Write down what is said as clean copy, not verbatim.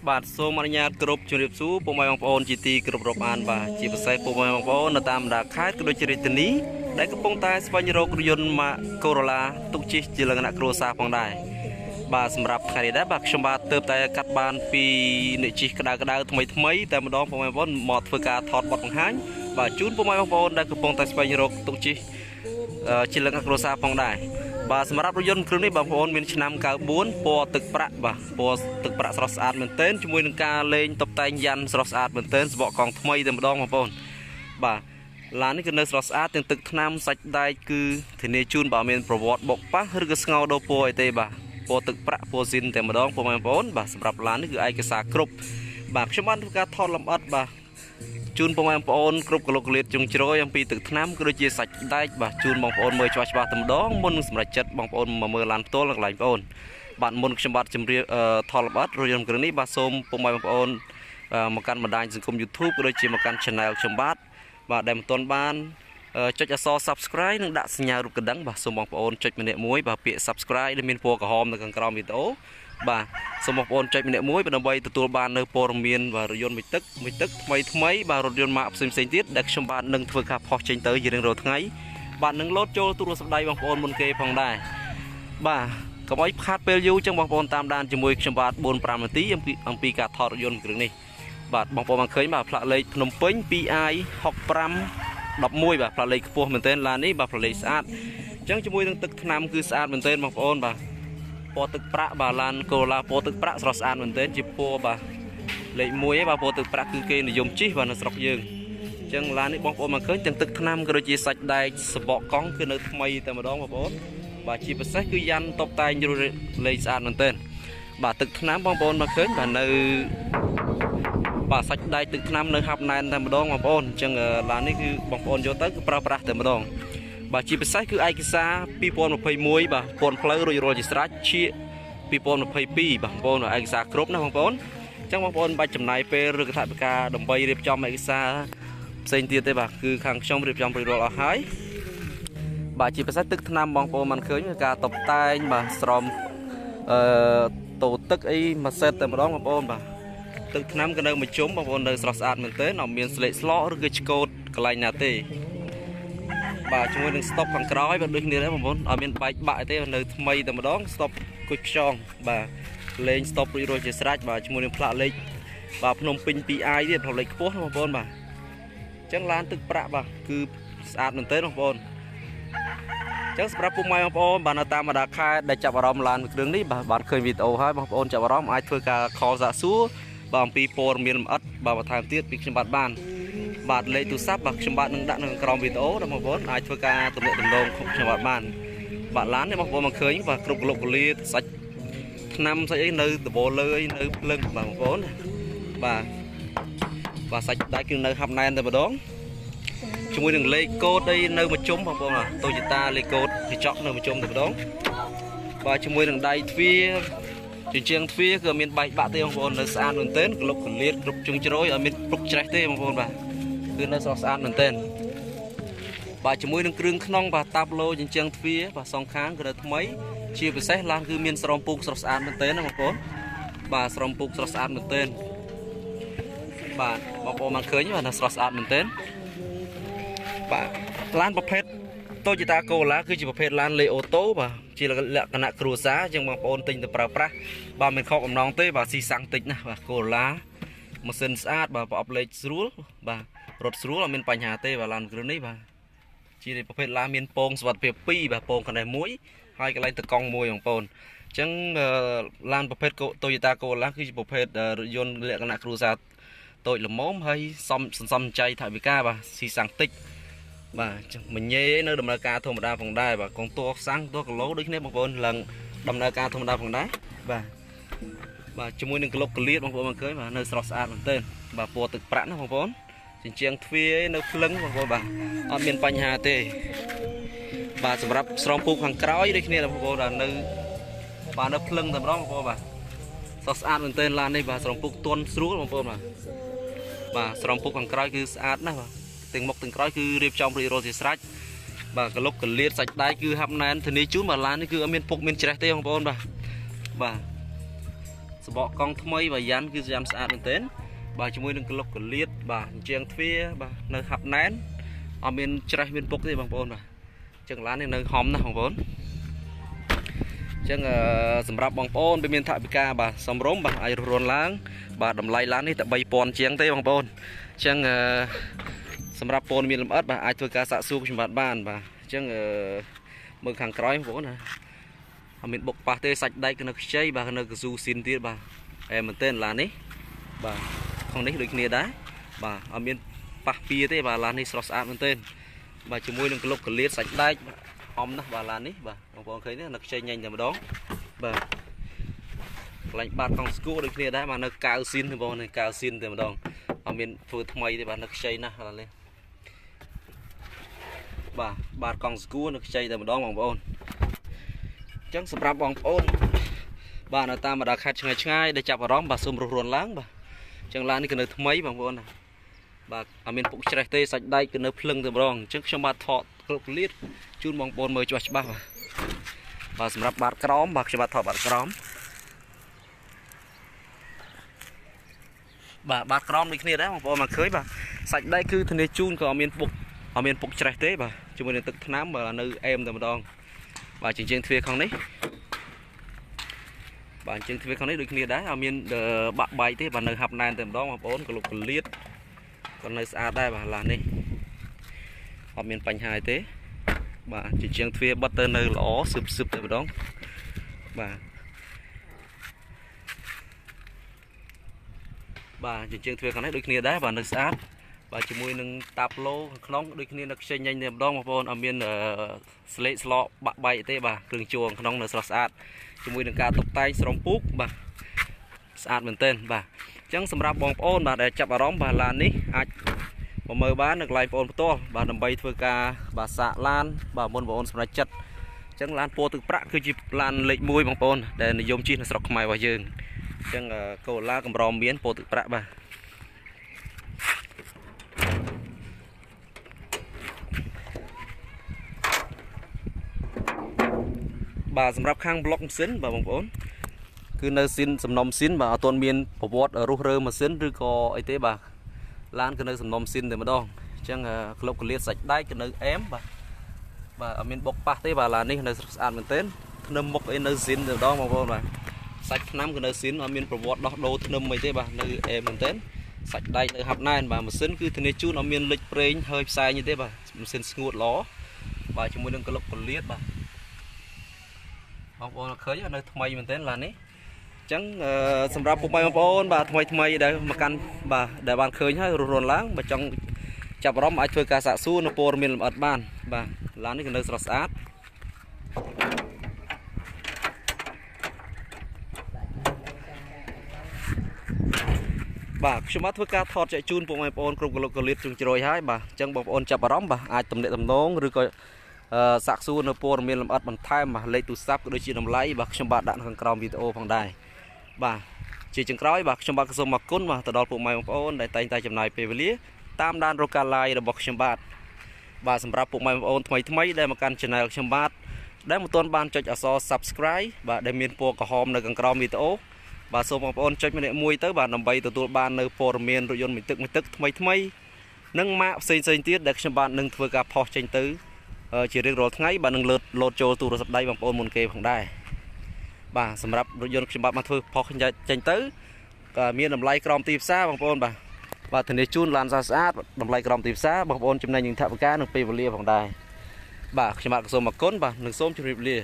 បាទសូមអនុញ្ញាតគ្រប់ជម្រាបសួរពុកម៉ែបងប្អូនជាទីគោរពរាប់អានបាទជាពិសេសពុកម៉ែបងប្អូននៅតាមបណ្ដាខេត្តក៏ដូចជារាជធានីដែលកំពុងតែស្វែងរករថយន្តម៉ាក Corolla ទុកជិះជាលក្ខណៈគ្រួសារផងដែរបាទសម្រាប់ថ្ងៃនេះដែរបាទខ្ញុំបាទទើបតែកាត់បានពីអ្នកជិះក្តៅថ្មីតែម្ដងពុកម៉ែបងប្អូនមកធ្វើការថតបទបង្ហាញបាទជូនពុកម៉ែបងប្អូនដែលកំពុងតែស្វែងរកទុកជិះជាលក្ខណៈគ្រួសារផងដែរបាទសម្រាប់រថយន្តគ្រឿងនេះបងប្អូនមានឆ្នាំ94ពណ៌ទឹកប្រាក់បាទពណ៌ទឹកប្រាក់ស្រស់ស្អាតមែនទែនជាមួយនឹងការលេងតុបតែងយ៉ាន់ស្រស់ស្អាតមែនទែនសបកកង់ថ្មីតែម្ដងបងប្អូនបាទឡាននេះគឺនៅស្រស់ស្អាតទាំងទឹកថ្នាំសាច់ដែកគឺធានាជូនបើមានប្រវត្តិបុកប៉ះឬក៏ស្ងោដោពណ៌អីទេបាទពណ៌ទឹកប្រាក់ពណ៌ស៊ីនតែម្ដងបងប្អូនបាទសម្រាប់ឡាននេះគឺឯកសារគ្រប់បាទខ្ញុំបានធ្វើការថតលម្អិតបាទជូនបងប្អូនគ្រប់កលុកកលៀតជុងជ្រោយអំពីទឹកថ្នាំក៏ដូចជាសាច់ដែកបាទជូនបងប្អូនមើលច្បាស់តែម្ដងមុននឹងសម្រេចចិត្តបងប្អូនមកមើលឡានផ្ទាល់នៅកន្លែងបងប្អូនបាទមុនខ្ញុំបាទជម្រាបថតលម្អិតរថយន្តគ្រឿងនេះបាទសូមពុកម៉ែបងប្អូនមកកាន់បណ្ដាញសង្គម YouTube ក៏ដូចជាមកកាន់ Channel ខ្ញុំបាទដែលមិនទាន់បានចុចអក្សរ Subscribe និងដាក់សញ្ញារូបកណ្ដឹងបាទសូមបងប្អូនចុចម្នាក់មួយបាទពាក្យ Subscribe ដែលមានពណ៌ក្រហមនៅខាងក្រោមវីដេអូបាទសូមបងប្អូនចុចម្នាក់មួយដើម្បីទទួលបាននៅព័ត៌មានបាទរថយន្តមួយទឹកថ្មីបាទរថយន្តម៉ាកផ្សេងទៀតដែលខ្ញុំបាទនឹងធ្វើការផុសចេញទៅជារៀងរាល់ថ្ងៃបាទនឹងលោតចូលទូរស័ព្ទដៃបងប្អូនមុនគេផងដែរបាទកុំឲ្យខាតពេលយូរចឹងបងប្អូនតាមដានជាមួយខ្ញុំបាទ 4-5 នាទីអំពីការថតរថយន្តគ្រឿងនេះបាទបងប្អូនបានឃើញបាទផ្លាកលេខភ្នំពេញ 2i 6511បាទផ្លាកលេខខ្ពស់មែនទែនឡាននេះបាទផ្លាកលេខស្អាតអញ្ចឹងជាមួយនឹងទឹកថ្នាំគឺស្អាតមែនទែនបងប្អូនបាទពណ៌ទឹកប្រាក់បាទឡាន Corolla ពណ៌ទឹកប្រាក់ស្រស់ស្អាតមែនទែនជាពណ៌បាទលេខ1ឯងបាទពណ៌ទឹកប្រាក់គឺគេនិយមជិះបាទនៅស្រុកយើងអញ្ចឹងឡាននេះបងប្អូនមកឃើញទាំងទឹកថ្នាំក៏ដូចជាសាច់ដែកសបកកង់គឺនៅថ្មីតែម្ដងបងប្អូនបាទជាពិសេសគឺយ៉ាន់តុបតែងលេខស្អាតមែនទែនបាទទឹកថ្នាំបងប្អូនមកឃើញបាទនៅបាទសាច់ដែកទឹកថ្នាំនៅហាប់ណែនតែម្ដងបងប្អូនអញ្ចឹងឡាននេះគឺបងប្អូនយកទៅគឺប្រើប្រាស់តែម្ដងបាទជាពិសេសគឺឯកសារ2021បាទពន្ធផ្លូវរួចរាល់ជាស្រេចជា2022បាទបងប្អូនឯកសារគ្រប់ណាបងប្អូនអញ្ចឹងបងប្អូនបាច់ចំណាយពេលឬកថាវិការដើម្បីរៀបចំឯកសារផ្សេងទៀតទេបាទគឺខាងខ្ញុំរៀបចំរួចរាល់អស់ហើយបាទជាពិសេសទឹកថ្នាំបងប្អូនបានឃើញការតុបតែងបាទស្រោមតូទឹកអីមួយសេតតែម្ដងបងប្អូនបាទទឹកថ្នាំក៏នៅមួយជុំបងប្អូននៅស្រស់ស្អាតមែនទែនអត់មានស្លេកស្លកឬក៏ឆ្កូតកន្លែងណាទេបាទជាមួយនឹងស្តុបខាងក្រោយបាទដូចគ្នាដែរបងប្អូនអត់មានបែកបាក់ទេនៅថ្មីតែម្ដងស្តុបគុជខ្យងបាទលេងស្តុបរួចរាល់ជាស្រេចបាទជាមួយនឹងផ្លាកលេខបាទភ្នំពេញ 2i ទៀតផ្លាកលេខខ្ពស់បងប្អូនបាទអញ្ចឹងឡានទឹកប្រាក់បាទគឺស្អាតមែនទែនបងប្អូនអញ្ចឹងសម្រាប់ពុកម៉ែបងប្អូនបាទនៅតាមបណ្ដាខេត្តដែលចាប់អារម្មណ៍ឡានគ្រឿងនេះបាទបានឃើញវីដេអូហើយបងប្អូនចាប់អារម្មណ៍អាចធ្វើការខលសាកសួរបាទអំពីព័ត៌មានលម្អិតបាទបន្ថែមទៀតពីខ្ញុំបានបាទលេខទូរស័ព្ទបាទខ្ញុំបាទនឹងដាក់នៅក្រោមវីដេអូដល់បងប្អូនអាចធ្វើការទំនាក់ទំនងខ្ញុំបានបាទឡាននេះបងប្អូនមកឃើញបាទគ្រប់កលុកកលៀតសាច់ថ្នាំសាច់អីនៅដបលើអីនៅភ្លឹងបាទបងប្អូនបាទសាច់ដែកគឺនៅហាប់ណែនតែម្ដងជាមួយនឹងលេខកូដអីនៅមួយជុំបងប្អូនToyotaលេខកូដកញ្ចក់នៅមួយជុំតែម្ដងបាទជាមួយនឹងដៃទ្វារជញ្ជាំងទ្វារគឺមានបែកបាក់ទេបងប្អូននៅស្អាតមែនទែនក្លុកកលៀតគ្រប់ជើងជ្រោយអត់មានព្រុកច្រេះទេបងប្អូនបាទគឺនៅស្រស់ស្អាតមែនទែនបាទជាមួយនឹងគ្រឿងក្នុងបាទតាប់ឡូជញ្ជាំងទ្វារបាទសងខាងគឺនៅថ្មីជាពិសេសឡានគឺមានស្រោមពូកស្រស់ស្អាតមែនទែនណាបងប្អូនបាទស្រោមពូកស្រស់ស្អាតមែនទែនបាទបងប្អូនបានឃើញបាទនៅស្រស់ស្អាតមែនទែនបាទឡានប្រភេទ Toyota Corolla គឺជាប្រភេទឡានលេអូតូបាទជាលក្ខណៈគ្រួសារអញ្ចឹងបងប្អូនទិញទៅប្រើប្រាស់បាទមិនខកអំណងទេបាទស៊ីសាំងតិចណាបាទ Corolla ម៉ាស៊ីនស្អាតបាទប្រអប់លេខស្រួលបាទរត់ស្រួលអត់មានបញ្ហាទេបាទឡានគ្រឿងនេះបាទជាប្រភេទឡានមានពងសុវត្ថិភាព2បាទពងកណ្ដេះ1ហើយកន្លែងតកង់1បងប្អូនអញ្ចឹងឡានប្រភេទ Toyota Corolla គឺជាប្រភេទរថយន្តលក្ខណៈគ្រួសារតូចល្មមហើយសំចៃថវិកាបាទស៊ីសាំងតិចបាទចឹងមញ៉េនៅដំណើរការធម្មតាផងដែរបាទកងតួសាំងតួគីឡូដូចគ្នាបងប្អូនឡើងដំណើរការធម្មតាផងដែរបាទជាមួយនឹងក្លុកកលៀតបងប្អូនមកឃើញបាទនៅស្រស់ស្អាតមែនទែនបាទពណ៌ទឹកប្រាក់ណាបងប្អូនជញ្ជាំងទ្វារនៅភ្លឹងបងប្អូនបាទអត់មានបញ្ហាទេបាទសម្រាប់ស្រោមពូកខាងក្រោយដូចគ្នាបងប្អូននៅបាទនៅភ្លឹងតែម្ដងបងប្អូនបាទស្រស់ស្អាតមែនទែនឡាននេះបាទស្រោមពូកទន់ស្រួលបងប្អូនបាទស្រោមពូកខាងក្រោយគឺស្អាតណាស់បាទទាំងមុខទាំងក្រោយគឺរៀបចំរួចរាល់ជាស្រេចបាទកលុកកលៀតសាច់ដែកគឺហាប់ណែនធានាជូនបាទឡាននេះគឺអត់មានពុកមានច្រេះទេបងប្អូនបាទ สบกองทำไมบ่ยันคือยันสะอาดเต้นบ่าจมูกนึงกลบกเลียดบ่าเจียงเฟียบ่าเนื้อขับแน่นเอาเมียนใจเมียนปกที่บางปนบ่าจังร้านนี่เนื้อหอมนะบางปนจังสำหรับบางปนเป็นเมียนถาบิกาบ่าสมรมบ่าไอรวนล้างบ่าดำไล่ล้านนี่แต่ใบปอนเจียงเต้บางปนจังสำหรับปนมีลำอัดบ่าไอตัวกาสะสูบชมบัดบ้านบ่าจังมือขังกร้อยบางปนนะเอาเมียนบกปะเตะสัจได้กันนักใช้บ่ากันนักซูซินตีบ่ามันเต้นร้านนี้บ่าของนี้ดูนี่ได้บ่าเอาเมียนปะปีเต้บ่าร้านนี้สดสะอาดมันเต้นบ่าจมูกนึงกลบกเลียดสัจได้หอมนะบ่าร้านนี้บ่าบางปนเคยเนี่ยนักใช้ยังแต่มาดองบ่าหลังบาดของสกูดูนี่ได้มานักกาวซินบางนักกาวซินแต่มาดองเอาเมียนฟูทำไมเต้บ่านักใช้นะอะไรเลยบ่าบาดของสกูนักใช้แต่มาดองบางปนจังสำหรับบางปนบ้านตามมาดักขัดง่ายได้จับร้องบาซุ่มรวนล้างบ่จังร้านนี้ก็เนื้อทำไมบางคนนะบาอามินปุกเฉลยเตยสัจได้ก็เนื้อพลึงตัวร้องจังชมบาทอดกรุบเลียดจูนบางปนมือจั่วบ้าบาสำหรับบาดกร้อมบาชมบาทอดบาดกร้อมบาดกร้อมนี่นี่ได้บางปนมาเคยบ่สัจได้คือทะเลจูนก็อามินปุกเฉลยเตยบ่จมูกในตึกน้ำบ่เนื้อเอ็มตัวร้องบาจริงๆเทียของนี้บางจังที่เขาได้ดูนี่ได้เอามีนบะใบที่บางเนื้อหับนานเต็มดองมาปนกลุกเลียดcòn nơi xa đây bà là này họ miền bánh hai thế bà chỉ chiang thuê bắt tên nơi ló sụp sụp tại đó bà chỉ chiang thuê còn đấy đôi kia đấy bà nơi xa bà chỉ mùi nâng tạp lô nóng đôi kia nó xây nhanh ต็มđó mà pon ở miền sle slọ bạ bay thế bà đường chuồng nóng nơi xa chỉ mùi nâng cà tóc tay sòng púc bà xa mình tên bà chẳng sầm rạp bong ôn bà để chập vào đóng bà là ní bà mời bán được lại ôn to bà nằm bay thưa ca bà xạ lan bà môn ôn sầm chặt chẳng lan po từ prạ cứ chụp lan lệch môi bằng ôn để dùng chi là sọc mày vào giường chẳng cầu la cầm ròm biến po từ prạ bà sầm rạp khang block xính bà bong ônคือในสินสำนมสินบ่ตัวเมียนปวดรูเรือมาสินหรือก็ไอเต้บ่ล้านคือในสำนมสินเดี๋ยวมาดองจังคลบกเลียดสัจได้คือในเอ็มบ่เมียนบกปะเต้บ่ล้านนี่ในอ่านเหมือนเต้นนมบกไอในสินเดี๋ยวดองมาพอบ่สัจน้ำคือในสินเมียนปวดดอกโดนมไอเต้บ่ในเอ็มเหมือนเต้นสัจได้ในหับนายบ่มาสินคือทนจูนเมียนเล็กเปร่งเฮยใส่như thếบ่มาสินงวดล้อบ่จมูกนึงกลบกเลียดบ่เอาเคยในทำไมเหมือนเต้นล้านนี้จังสำหรับผมไปบางคนบ่ทำไมได้มากันบ่ได้บ้านเคยให้รุนแรงบ่จังจับร้อมไอ้ช่วยกาสะสู้นโปรมีลำอัดบ้านบ่ร้านนี้ก็เนื้อสะอาดบ่ชมาช่วยกาทอดใจจูนผมไปบางคนกลุ่มกลุ่มเลียดจุงจอยให้บ่จังบางคนจับร้อมบ่อาจตำเนตำน้องหรือก็สะสู้นโปรมีลำอัดมันไทม์บ่เลยตุซับก็โดยจีนำไล่บ่ชมบัดดันของกราววิดีโอฟังได้บ่chỉ chừng cõi bạc trong bạc sông mặc cún mà từ đó phụ mày ôn đại tay tay chầm này về lý tam đan rô calai là bọc chầm bát bà sầm rạp phụ mày ôn thay đây mà can channel chầm bát đấy một tuần ban cho so subscribe và để miền po cả hòm nơi gần crom video bà sông mặc ôn cho mình mui tới bà nằm bay từ tuần ban nơi po miền rồi yon mình tức thay nâng mạ xây tiết để chầm bát nâng vừa cả po tranh tứ chỉ riêng rồi ngay bà nâng lượt lột trâu từ rồi sập đây bằng ôn một kê bằng đai bàสำหรับรถยนต์ฉบับมาเถอะพอขึ้นใจจังตื้อก็มีลำไส้กรอมตีบซ่าบางคนบ่ถึงได้จูนลานซาซาดลำไส้กรอมตีบซ่าบางคนจำนวนยิงทับก้าหนึ่งปีบเรียบของได้บ่ฉบับกระทรวงมาก้นบ่หนึ่งส้มจุดเรีย